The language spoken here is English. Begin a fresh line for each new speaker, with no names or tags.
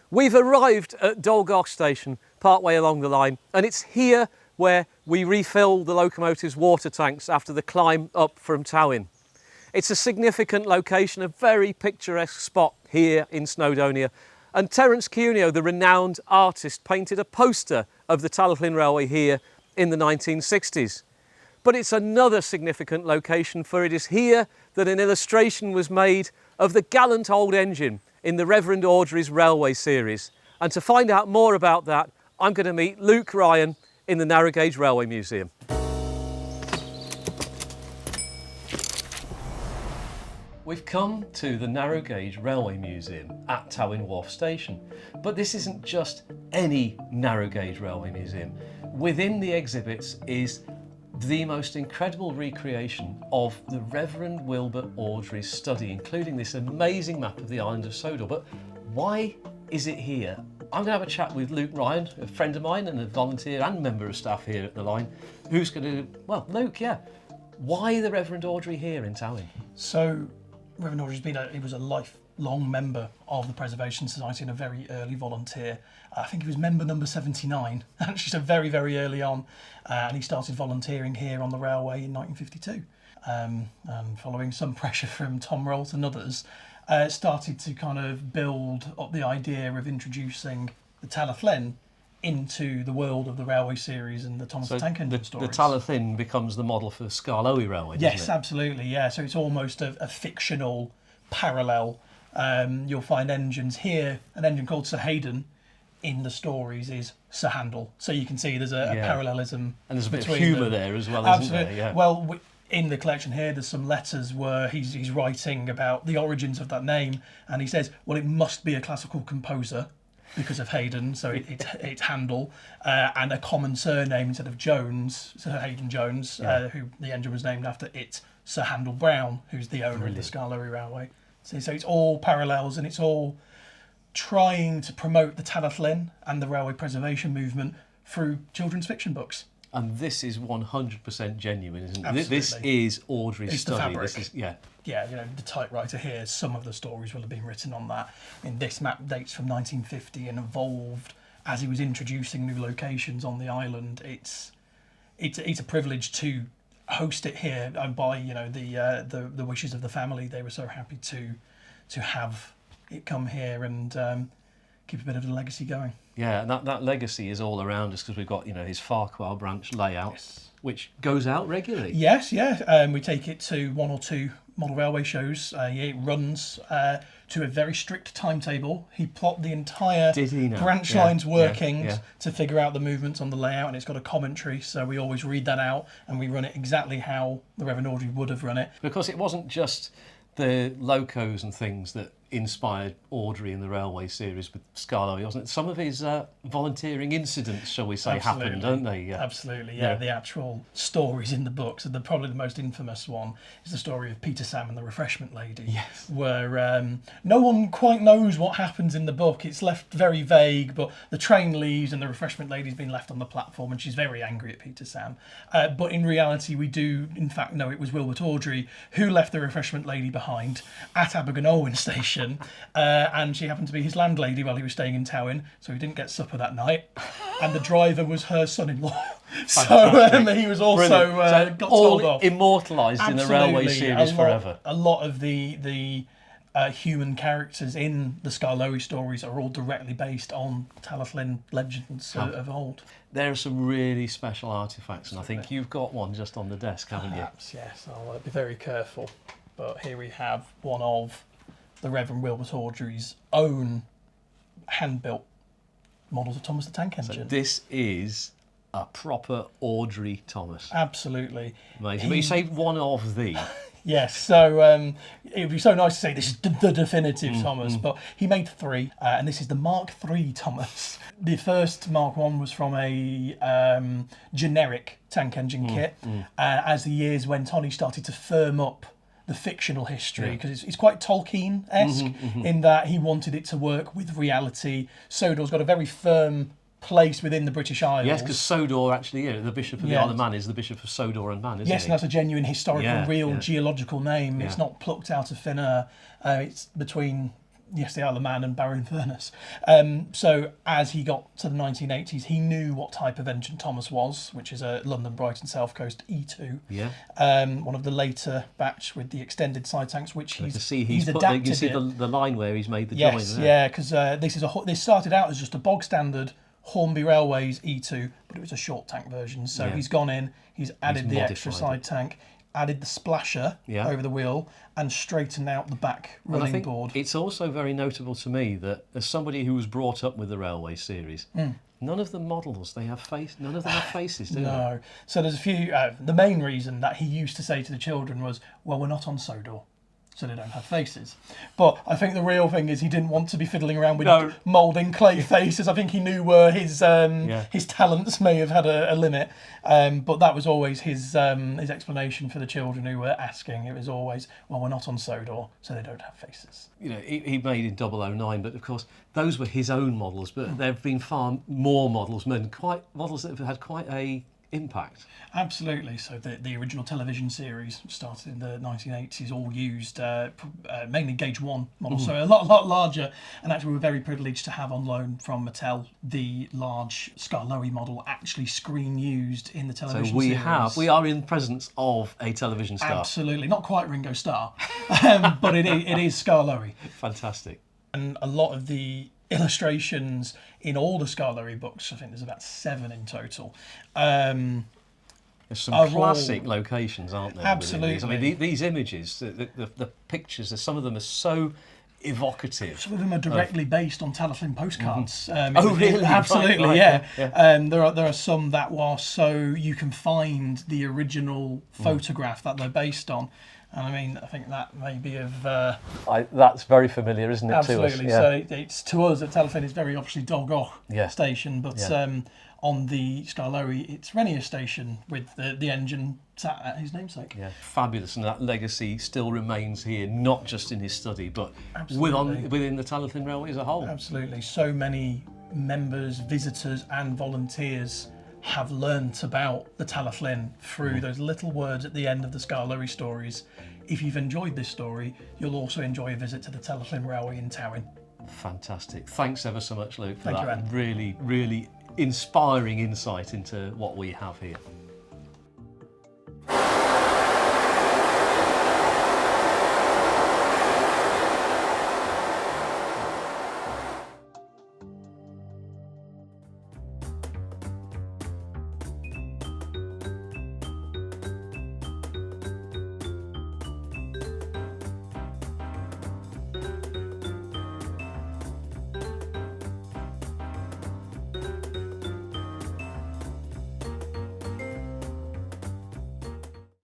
We've arrived at Dolgarch Station, partway along the line, and it's here where we refill the locomotive's water tanks after the climb up from Talyllyn. It's a significant location, a very picturesque spot here in Snowdonia, and Terence Cuneo, the renowned artist, painted a poster of the Talyllyn Railway here in the 1960s. But it's another significant location, for it is here that an illustration was made of the gallant old engine in the Reverend Awdry's Railway series. And to find out more about that, I'm going to meet Luke Ryan in the Narrow Gauge Railway Museum. We've come to the Narrow Gauge Railway Museum at Talyllyn Wharf Station. But this isn't just any Narrow Gauge Railway Museum. Within the exhibits is the most incredible recreation of the Reverend Wilbert Awdry's study, including this amazing map of the island of Sodor. But why is it here? I'm going to have a chat with Luke Ryan, a friend of mine and a volunteer and member of staff here at the line, who's going to, well, Luke, yeah, why the Reverend Awdry here in Talyllyn?
So, Reverend Awdry's he was a lifelong member of the Preservation Society and a very early volunteer. I think he was member number 79, actually, so very, very early on. And he started volunteering here on the railway in 1952. And following some pressure from Tom Rolt and others, started to kind of build up the idea of introducing the Talyllyn into the world of the railway series and the Thomas the Tank Engine stories.
The Talyllyn becomes the model for Skarloey Railway, doesn't it?
Yes, absolutely, yeah. So it's almost a fictional parallel. You'll find engines here, an engine called Sir Hayden in the stories is Sir Handel. So you can see there's a parallelism.
And there's a bit of humour there as well, isn't there? Yeah.
Well, in the collection here, there's some letters where he's writing about the origins of that name, and he says, well, it must be a classical composer because of Haydn, so it's Handel, and a common surname instead of Jones, Sir Haydn Jones, who the engine was named after. It's Sir Handel Brown, who's the owner of the Skarloey Railway. So it's all parallels, and it's all trying to promote the Talyllyn and the railway preservation movement through children's fiction books.
And this is 100% genuine, isn't it?
Absolutely.
This is Awdry's study.
The fabric.
This is, yeah,
the typewriter here, some of the stories will have been written on that. And this map dates from 1950 and evolved as he was introducing new locations on the island. It's a privilege to host it here, and by the wishes of the family, they were so happy to have it come here and keep a bit of a legacy going.
Yeah, and that legacy is all around us because we've got his Farquhar branch layout, which goes out regularly.
Yes, yeah. We take it to one or two model railway shows. It runs to a very strict timetable. He plotted the entire branch lines workings to figure out the movements on the layout, and it's got a commentary, so we always read that out and we run it exactly how the Reverend Awdry would have run it.
Because it wasn't just the locos and things that inspired Awdry in the railway series with Skarloey, wasn't it? Some of his volunteering incidents, shall we say, happened, don't they?
Absolutely, yeah. The actual stories in the books, probably the most infamous one is the story of Peter Sam and the Refreshment Lady, where no one quite knows what happens in the book. It's left very vague, but the train leaves and the Refreshment Lady's been left on the platform and she's very angry at Peter Sam. But in reality, we do, in fact, know it was Wilbert Awdry who left the Refreshment Lady behind at Abergwynowen Station. And she happened to be his landlady while he was staying in Talyllyn, so he didn't get supper that night. And the driver was her son-in-law. So he was also got told off.
Immortalised in the railway series forever.
A lot of the human characters in the Skarloey stories are all directly based on Talyllyn legends of old.
There are some really special artefacts, and I think you've got one just on the desk, haven't you?
Perhaps, yes. I'll be very careful. But here we have one of the Reverend Wilbert Awdry's own hand-built models of Thomas the Tank Engine.
So this is a proper Awdry Thomas.
Absolutely.
Amazing. But you say one of the.
Yes, so it would be so nice to say this is the definitive Thomas, but he made three, and this is the Mark III Thomas. The first Mark I was from a generic tank engine kit. As the years went on, he started to firm up the fictional history, because it's quite Tolkien-esque in that he wanted it to work with reality. Sodor's got a very firm place within the British Isles.
Yes, because Sodor actually, the Bishop of the Isle of Man is the Bishop of Sodor and Man, isn't he?
Yes, and that's a genuine historical, real geological name. It's not plucked out of thin air. It's between Yes, the Isle of Man and Barrow in Furness. So as he got to the 1980s, he knew what type of engine Thomas was, which is a London Brighton South Coast E2.
Yeah.
One of the later batch with the extended side tanks, which he's
put,
adapted.
You see
it.
the line where he's made the
Yes,
join.
yeah, because this started out as just a bog standard Hornby Railways E2, but it was a short tank version. So he's gone in, he's added the extra side tank, added the splasher over the wheel, and straightened out the back running board.
It's also very notable to me that as somebody who was brought up with the Railway series, none of the models none of them have faces, do they?
No. So there's a few. The main reason that he used to say to the children was, "Well, we're not on Sodor, so they don't have faces." But I think the real thing is he didn't want to be fiddling around with moulding clay faces. I think he knew where his talents may have had a limit. But that was always his explanation for the children who were asking. It was always, "Well, we're not on Sodor, so they don't have faces."
You know, he made in 009, but of course those were his own models. But there have been far more models that have had quite a impact.
Absolutely. So the original television series started in the 1980s, all used mainly Gauge 1 models, so a lot larger. And actually we're very privileged to have on loan from Mattel the large Scarloey model actually screen used in the television series.
We are in presence of a television star.
Absolutely. Not quite Ringo Starr, but it is Scarloey.
Fantastic.
And a lot of the illustrations in all the Scarloey books, I think there's about 7 in total.
There's some classic locations, aren't there?
Absolutely.
I mean, these images, the pictures, some of them are so evocative.
Some of them are directly based on Talyllyn postcards.
Really?
Absolutely,
right,
yeah. There are some that are so you can find the original photograph that they're based on. And I mean, I think that may be of...
that's very familiar, isn't it,
absolutely.
to us?
So it's to us at Talyllyn, it's very obviously Dolgoch station, but on the Scarloey, it's Renier station with the engine sat at his namesake.
Yeah, fabulous, and that legacy still remains here, not just in his study, but within the Talyllyn Railway as a whole.
Absolutely. So many members, visitors and volunteers have learnt about the Talyllyn through those little words at the end of the Scarloey stories. If you've enjoyed this story, you'll also enjoy a visit to the Talyllyn Railway in Towyn.
Fantastic. Thanks ever so much, Luke, for
Thank you,
that
Anne.
really, really inspiring insight into what we have here.